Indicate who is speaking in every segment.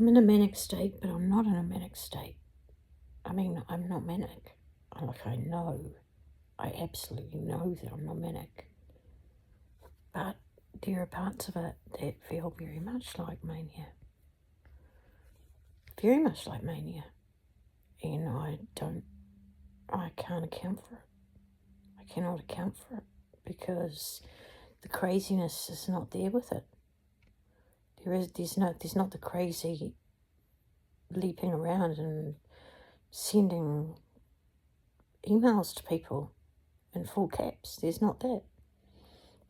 Speaker 1: I'm in a manic state, but I'm not in a manic state. I mean, I'm not manic. I absolutely know that I'm not manic. But there are parts of it that feel very much like mania. Very much like mania. And I can't account for it. I cannot account for it because the craziness is not there with it. There's not the crazy leaping around and sending emails to people in full caps. There's not that.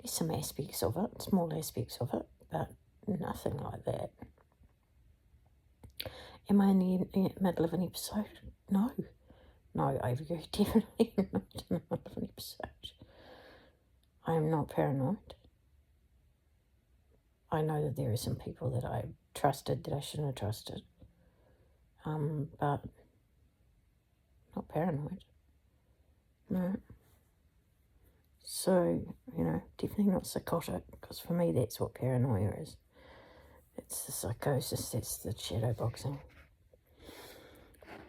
Speaker 1: There's some aspects of it, small aspects of it, but nothing like that. Am I in the middle of an episode? No. No, I very definitely am not in the middle of an episode. I am not paranoid. I know that there are some people that I trusted that I shouldn't have trusted. But not paranoid. No. So, definitely not psychotic, because for me that's what paranoia is. It's the psychosis, it's the shadow boxing.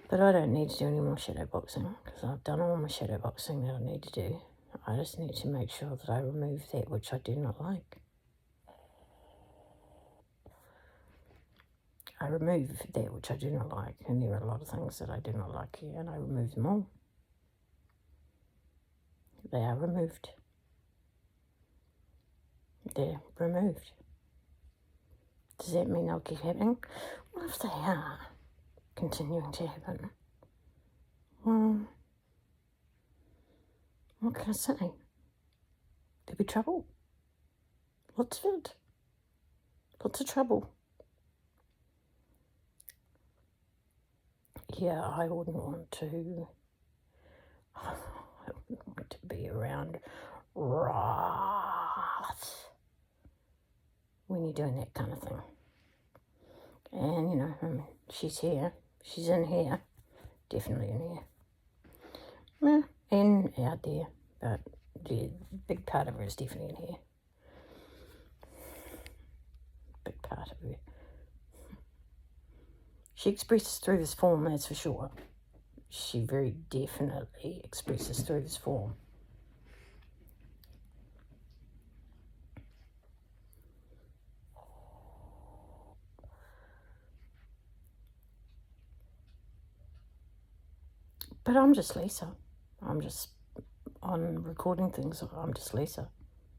Speaker 1: But I don't need to do any more shadow boxing, because I've done all my shadow boxing that I need to do. I just need to make sure that I remove that which I do not like. I remove that which I do not like, and there are a lot of things that I do not like here, and I remove them all. They are removed. They're removed. Does that mean they'll keep happening? Well, if they are continuing to happen, well, what can I say? There'll be trouble. Lots of it. Lots of trouble. Yeah, I wouldn't want to be around wrath when you're doing that kind of thing. And, she's here. She's in here. Definitely in here. Yeah, and out there. But the big part of her is definitely in here. Big part of her. She expresses through this form, that's for sure. She very definitely expresses through this form. But I'm just Lisa. I'm just on recording things. I'm just Lisa.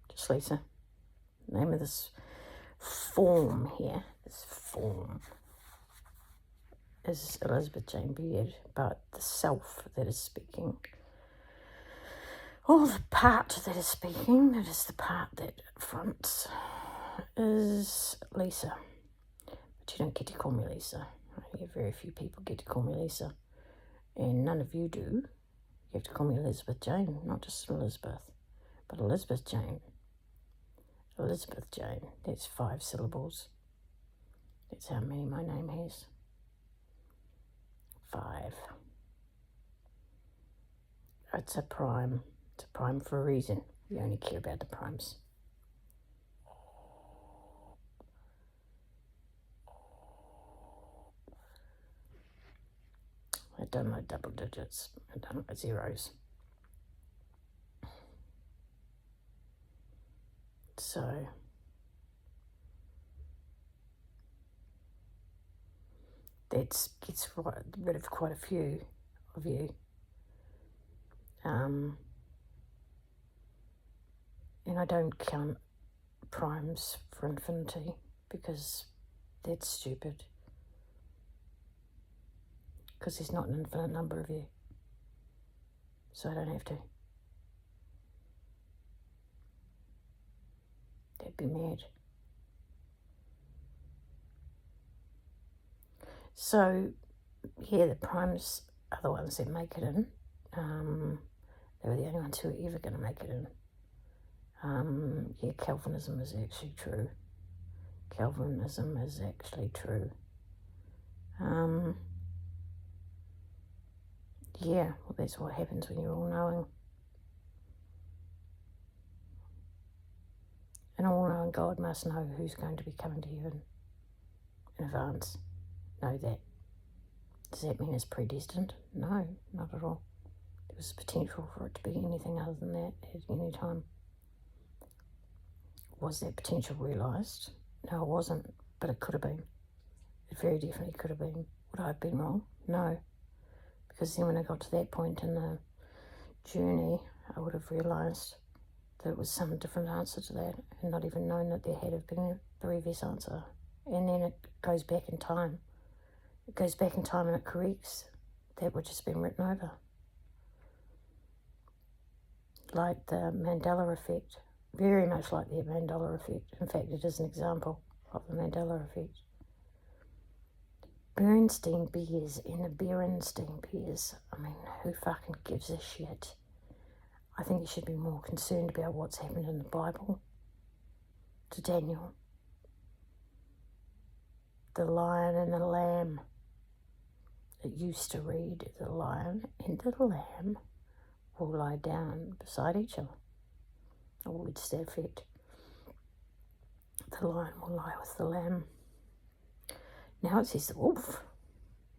Speaker 1: Just Lisa. Name of this form here, this form, is Elizabeth Jane Beard, but the self that is speaking, or the part that is speaking, that is the part that fronts, is Lisa. But you don't get to call me Lisa. Very few people get to call me Lisa. And none of you do. You have to call me Elizabeth Jane, not just Elizabeth, but Elizabeth Jane. Elizabeth Jane, that's 5 syllables. That's how many my name has. 5. It's a prime. It's a prime for a reason. We only care about the primes. I don't like double digits. I don't like zeros. So that gets rid of quite a few of you. And I don't count primes for infinity because that's stupid. Because there's not an infinite number of you. So I don't have to. That'd be mad. So, yeah, the primes are the ones that make it in. They were the only ones who were ever going to make it in. Calvinism is actually true. Calvinism is actually true. Well, that's what happens when you're all-knowing. An all-knowing God must know who's going to be coming to you in advance. know that. Does that mean it's predestined? No, not at all. There was potential for it to be anything other than that at any time. Was that potential realised? No, it wasn't, but it could have been. It very definitely could have been. Would I have been wrong? No. Because then when I got to that point in the journey, I would have realised that it was some different answer to that, and not even known that there had been a previous answer. And then it goes back in time. It goes back in time and it corrects that which has been written over. Like the Mandela effect. Very much like the Mandela effect. In fact, it is an example of the Mandela effect. Bernstein Bears and the Berenstain Bears. I mean, who fucking gives a shit? I think you should be more concerned about what's happened in the Bible to Daniel. The lion and the lamb. It used to read, the lion and the lamb will lie down beside each other. Or words to that effect. The lion will lie with the lamb. Now it says the wolf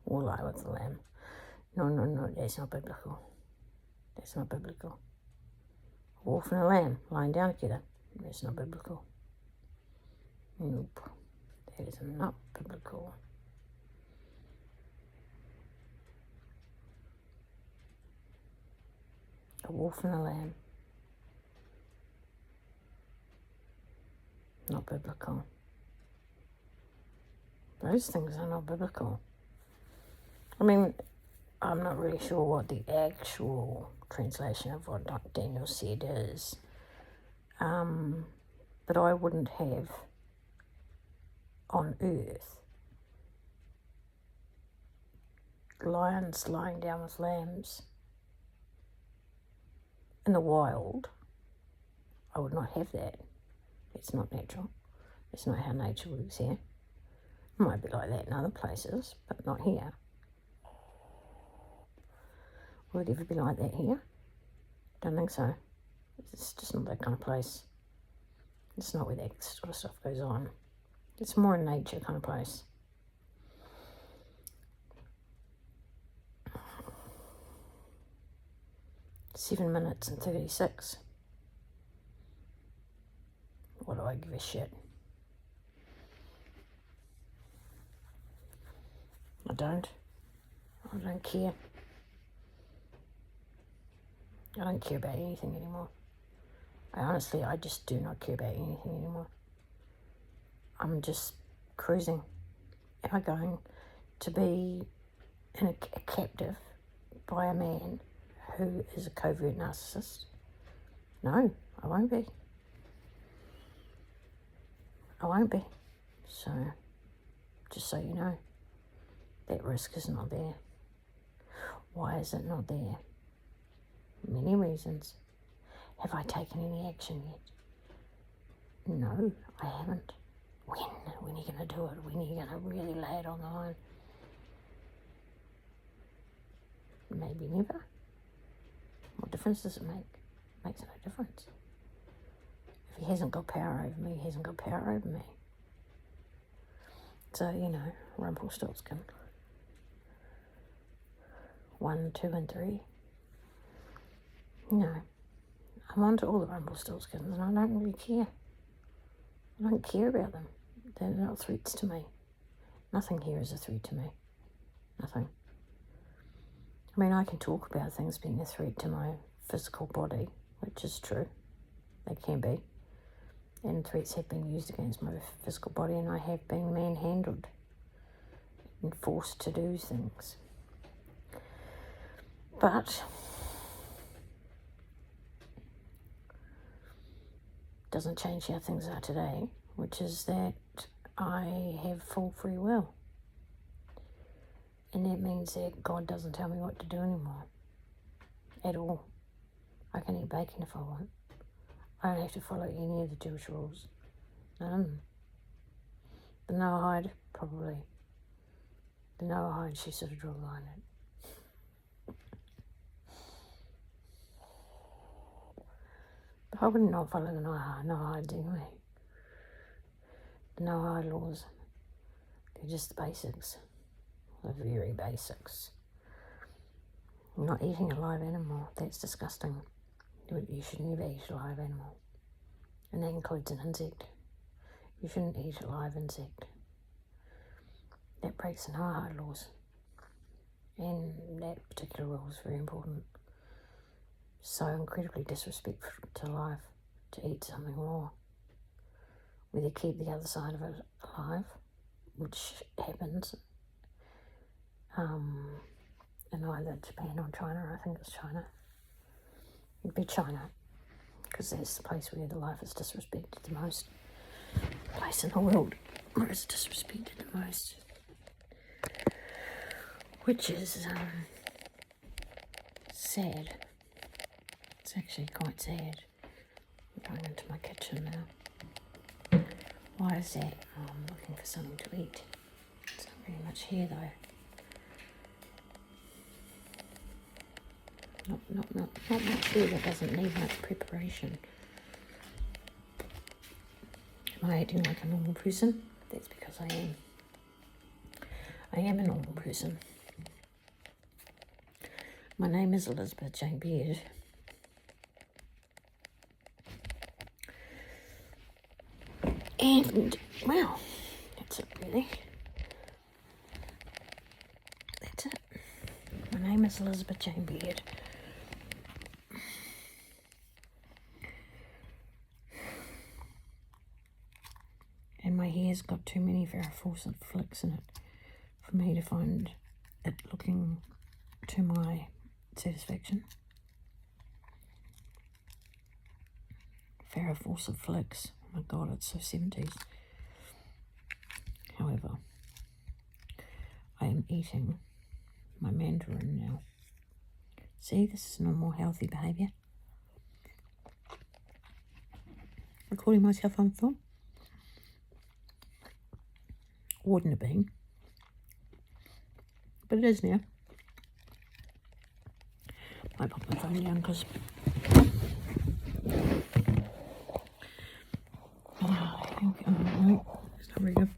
Speaker 1: will lie with the lamb. No, that's not biblical. That's not biblical. A wolf and a lamb lying down together. That's not biblical. Nope. That is not biblical. A wolf and a lamb. Not biblical. Those things are not biblical. I mean, I'm not really sure what the actual translation of what Daniel said is. But I wouldn't have on earth lions lying down with lambs in the wild. I would not have that. It's not natural. It's not how nature works here. It might be like that in other places, but not here. Will it ever be like that here? Don't think so. It's just not that kind of place. It's not where that sort of stuff goes on. It's more a nature kind of place. Seven minutes and 36. What do I give a shit? I don't care. I don't care about anything anymore. I just do not care about anything anymore. I'm just cruising. Am I going to be a captive by a man who is a covert narcissist? No, I won't be. I won't be. So, just so you know, that risk is not there. Why is it not there? Many reasons. Have I taken any action yet? No, I haven't. When? When are you going to do it? When are you going to really lay it on the line? Maybe never. What difference does it make? It makes no difference. If he hasn't got power over me, he hasn't got power over me. So, Rumpelstiltskin. 1, 2, and 3. I'm on to all the Rumpelstiltskins and I don't really care. I don't care about them. They're not threats to me. Nothing here is a threat to me. Nothing. I mean, I can talk about things being a threat to my physical body, which is true. They can be. And threats have been used against my physical body, and I have been manhandled and forced to do things. But doesn't change how things are today, which is that I have full free will. And that means that God doesn't tell me what to do anymore. At all. I can eat bacon if I want. I don't have to follow any of the Jewish rules. None of them. The Noahide, probably. The Noahide, she sort of drew a line at. But I would not follow the Noahides anyway. The Noahide laws, they're just the basics. the very basics. Not eating a live animal, that's disgusting. You should never eat a live animal. And that includes an insect. You shouldn't eat a live insect. That breaks the Noahide laws. And that particular rule is very important. So incredibly disrespectful to life to eat something raw. Whether keep the other side of it alive, which happens in either Japan or China. I think it's China. It'd be China, because that's the place where the life is disrespected the most. Place in the world where it's disrespected the most. Which is sad. It's actually quite sad. I'm going into my kitchen now. Why is that? Oh, I'm looking for something to eat. It's not very much here though. Not much here that doesn't need much preparation. Am I acting like a normal person? That's because I am. I am a normal person. My name is Elizabeth Jane Beard. And, well, that's it really. That's it. My name is Elizabeth Jane Beard. And my hair's got too many varifocid flicks in it for me to find it looking to my satisfaction. Varifocid flicks. Oh my god, it's so 70s. However, I am eating my mandarin now. See, this is normal healthy behaviour. Recording myself on film. Wouldn't have been. But it is now. I put my phone down because I think it's not very good.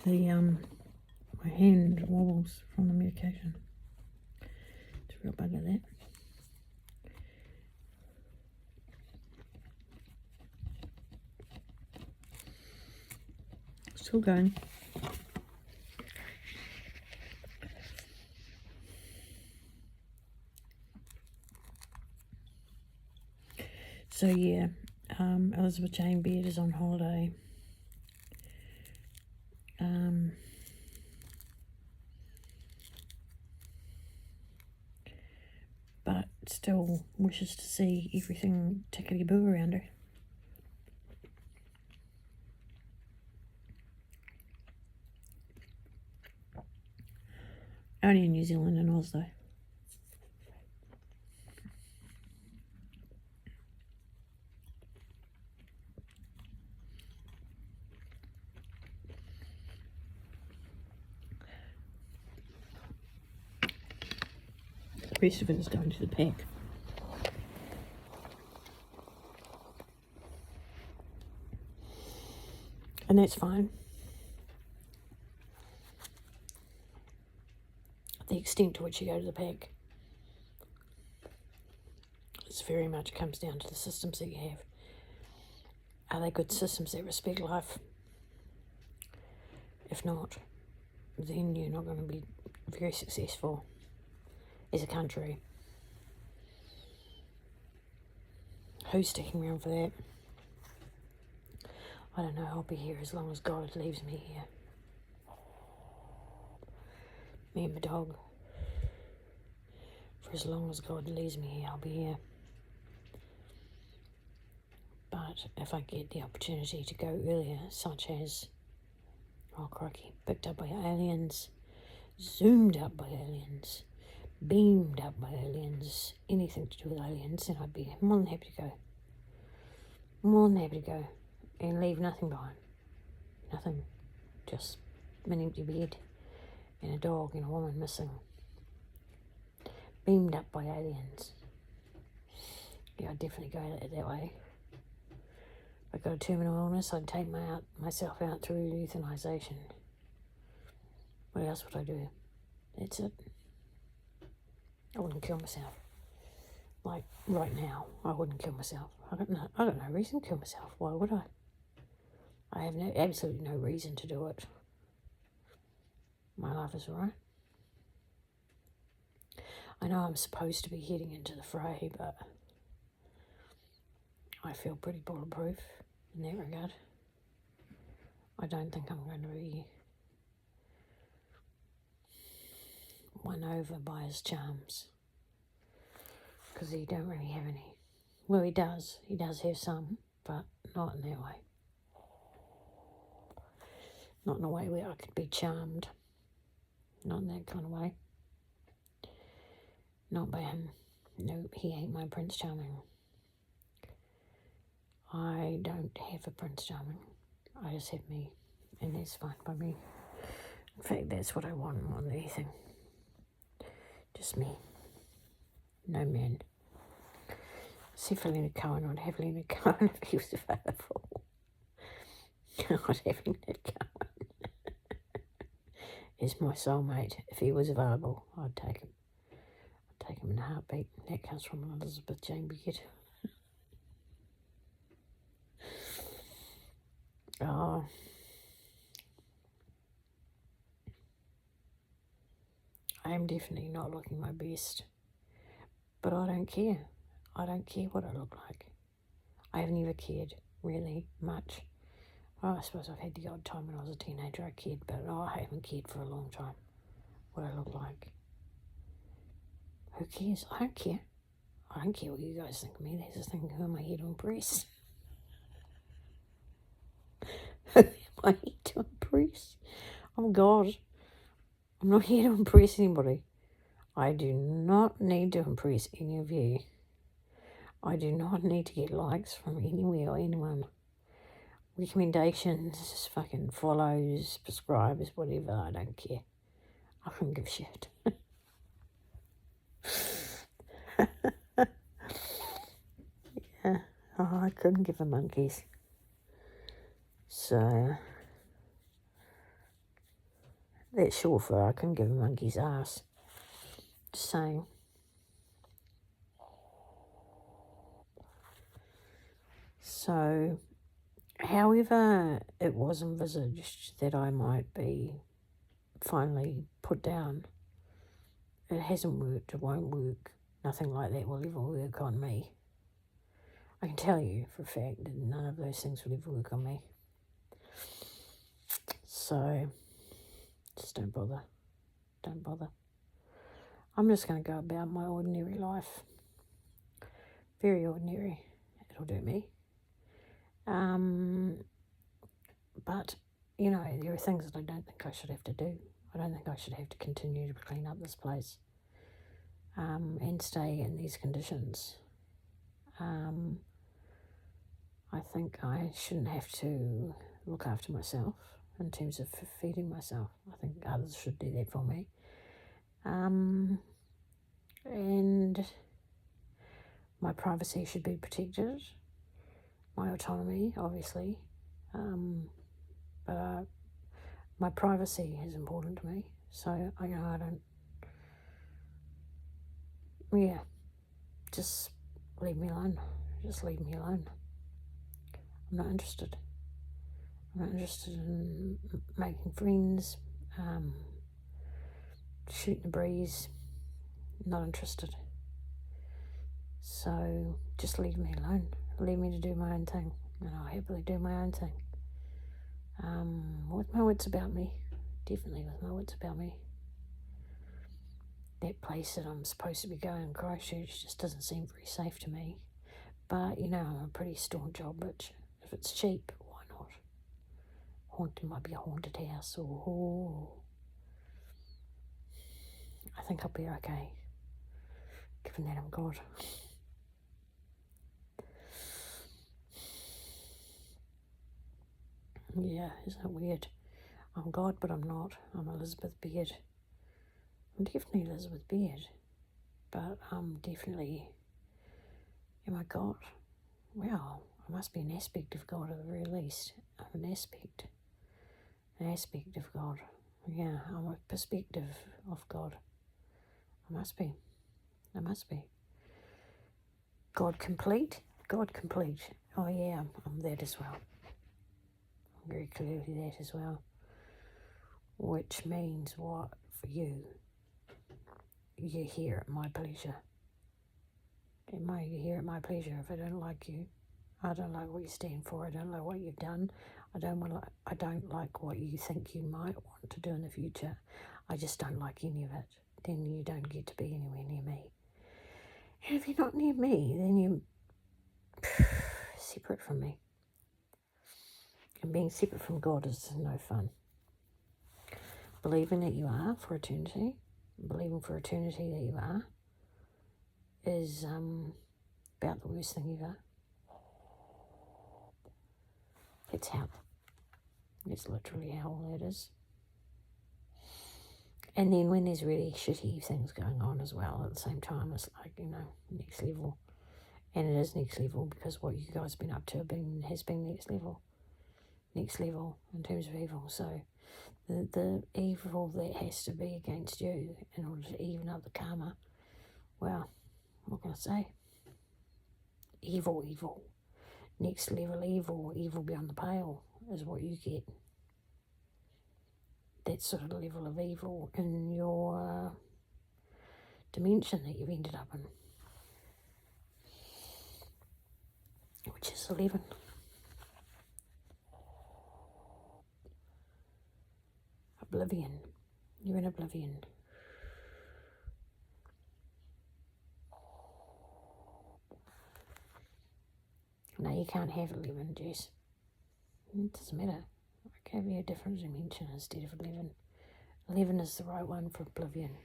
Speaker 1: My hand wobbles from the medication. It's a real bugger, that. Still going. So yeah, Elizabeth Jane Beard is on holiday. But still wishes to see everything tickety-boo around her. Only in New Zealand and Oz though. The rest of it is going to the pack. And that's fine. The extent to which you go to the pack is very much comes down to the systems that you have. Are they good systems that respect life? If not, then you're not going to be very successful as a country. Who's sticking around for that? I don't know. I'll be here as long as God leaves me here. Me and my dog. For as long as God leaves me here, I'll be here. But if I get the opportunity to go earlier, such as, oh crikey, picked up by aliens, zoomed up by aliens, beamed up by aliens, anything to do with aliens, then I'd be more than happy to go. More than happy to go. And leave nothing behind. Nothing. Just an empty bed and a dog and a woman missing. Beamed up by aliens. Yeah, I'd definitely go that way. If I got a terminal illness, I'd take myself out through euthanization. What else would I do? That's it. I wouldn't kill myself. Like, right now, I wouldn't kill myself. I got no reason to kill myself. Why would I? I have absolutely no reason to do it. My life is alright. I know I'm supposed to be heading into the fray, but I feel pretty bulletproof in that regard. I don't think I'm going to be won over by his charms, because he don't really have any. Well, he does. He does have some, but not in that way. Not in a way where I could be charmed. Not in that kind of way. Not by him. No, he ain't my Prince Charming. I don't have a Prince Charming. I just have me, and that's fine by me. In fact, that's what I want more than anything. Just me. No man. See if Lena Cohen, I'd have Lena Cohen if he was available. I'd have Lena Cohen. He's my soulmate. If he was available, I'd take him. I'd take him in a heartbeat. That comes from Elizabeth Jane Beckett. Oh. I am definitely not looking my best. But I don't care. I don't care what I look like. I have never cared, really, much. Oh, I suppose I've had the odd time when I was a teenager I cared, but I haven't cared for a long time what I look like. Who cares? I don't care. I don't care what you guys think of me. There's this thing, who am I here to impress? Who am I here to impress? Oh God. I'm not here to impress anybody. I do not need to impress any of you. I do not need to get likes from anywhere or anyone. Recommendations, fucking follows, subscribes, whatever. I don't care. I couldn't give a shit. Yeah. Oh, I couldn't give a monkeys. So that's short for I couldn't give a monkey's ass. Just saying. So, however it was envisaged that I might be finally put down, it hasn't worked, it won't work. Nothing like that will ever work on me. I can tell you for a fact that none of those things will ever work on me. So, just don't bother. Don't bother. I'm just going to go about my ordinary life. Very ordinary. It'll do me. But, you know, there are things that I don't think I should have to do. I don't think I should have to continue to clean up this place and stay in these conditions. I think I shouldn't have to look after myself in terms of feeding myself. I think others should do that for me. And my privacy should be protected. My autonomy, obviously. But my privacy is important to me. So, I don't... Yeah. Just leave me alone. Just leave me alone. I'm not interested. I'm not interested in making friends, shooting the breeze. Not interested. So just leave me alone. Leave me to do my own thing, and I'll happily do my own thing. With my wits about me. Definitely with my wits about me. That place that I'm supposed to be going, Christchurch, just doesn't seem very safe to me. But, you know, I'm a pretty staunch old bitch. If it's cheap, why not? It might be a haunted house, or... I think I'll be okay, given that I'm God. Yeah, isn't it weird? I'm God, but I'm not. I'm Elizabeth Beard. I'm definitely Elizabeth Beard, but I'm definitely... Am I God? Well, I must be an aspect of God at the very least. I'm an aspect of God. Yeah, I'm a perspective of God. I must be. I must be. God complete. God complete. Oh yeah, I'm that as well. I'm very clearly that as well. Which means what for you? You're here at my pleasure. You're here at my pleasure. If I don't like you, I don't like what you stand for. I don't like what you've done. I don't like what you think you might want to do in the future. I just don't like any of it. Then you don't get to be anywhere near me. And if you're not near me, then you're separate from me. And being separate from God is no fun. Believing that you are for eternity, believing for eternity that you are, is about the worst thing ever. It's hell. It's literally hell, that is. And then when there's really shitty things going on as well at the same time, it's like, next level. And it is next level because what you guys have been up to has been next level. Next level in terms of evil. So the evil that has to be against you in order to even up the karma, well, what can I say? Evil. Next level evil beyond the pale is what you get. That sort of level of evil in your dimension that you've ended up in. Which is 11. Oblivion. You're in oblivion. No, you can't have 11, Jess. It doesn't matter. I gave you a different dimension instead of 11. 11 is the right one for oblivion.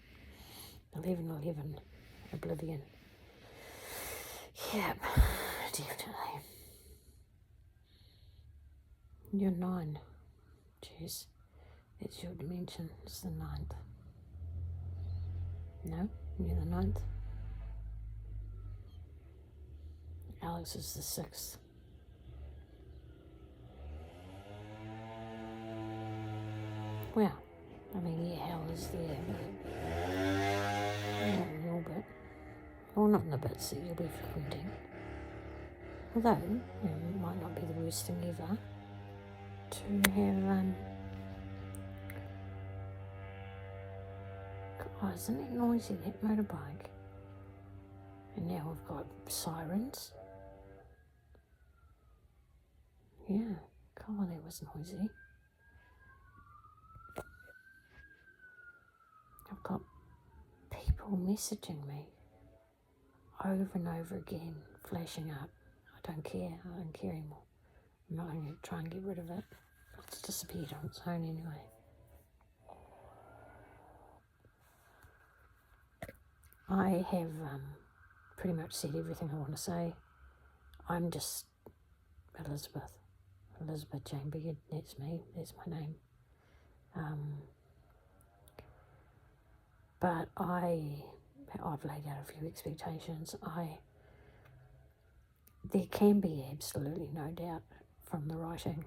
Speaker 1: 11, oblivion. Yep, definitely. You're 9, Jess. That's your dimension. It's the 9th. No, you're the 9th. Alex is the 6th. Well, I mean, yeah, hell is there, but not in your bit. Or not in the bits that you'll be frequenting. Although, it might not be the worst thing ever to have, God, isn't it noisy, that motorbike? And now we've got sirens. Yeah, God, that was noisy. I've got people messaging me over and over again, flashing up. I don't care anymore. I'm not going to try and get rid of it. It's disappeared on its own anyway. I have pretty much said everything I want to say. I'm just Elizabeth Jane Beard. That's me. That's my name. But I've laid out a few expectations. There can be absolutely no doubt from the writing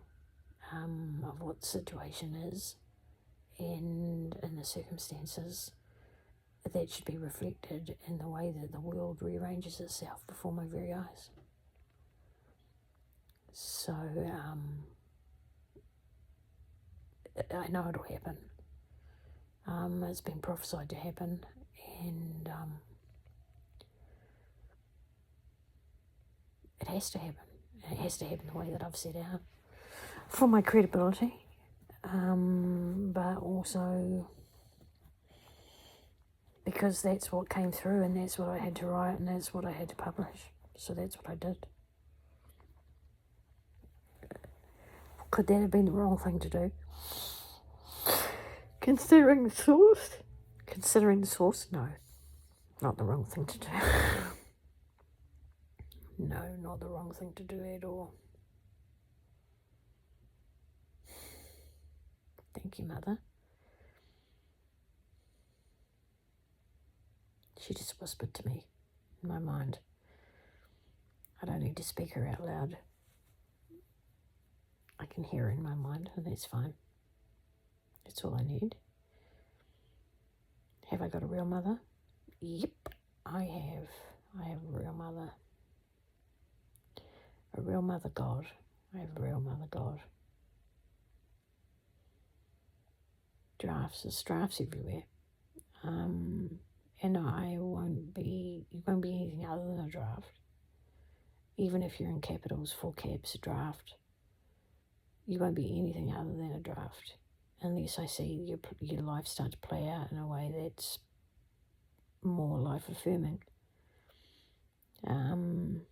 Speaker 1: of what the situation is and in the circumstances that should be reflected in the way that the world rearranges itself before my very eyes. So I know it'll happen. It's been prophesied to happen, and it has to happen. It has to happen the way that I've set out for my credibility, but also because that's what came through and that's what I had to write and that's what I had to publish. So that's what I did. Could that have been the wrong thing to do? Considering the source? No. Not the wrong thing to do. No, not the wrong thing to do at all. Thank you, Mother. She just whispered to me in my mind. I don't need to speak her out loud. I can hear her in my mind, and that's fine. That's all I need. Have I got a real mother? Yep, I have. I have a real mother. A real mother God. I have a real mother God. There's drafts everywhere. And you won't be anything other than a draft. Even if you're in capitals, full caps, a draft. You won't be anything other than a draft. Unless I see your life start to play out in a way that's more life-affirming. And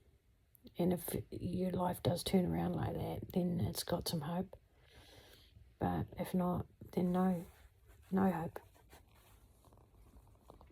Speaker 1: if your life does turn around like that, then it's got some hope. But if not, then no hope.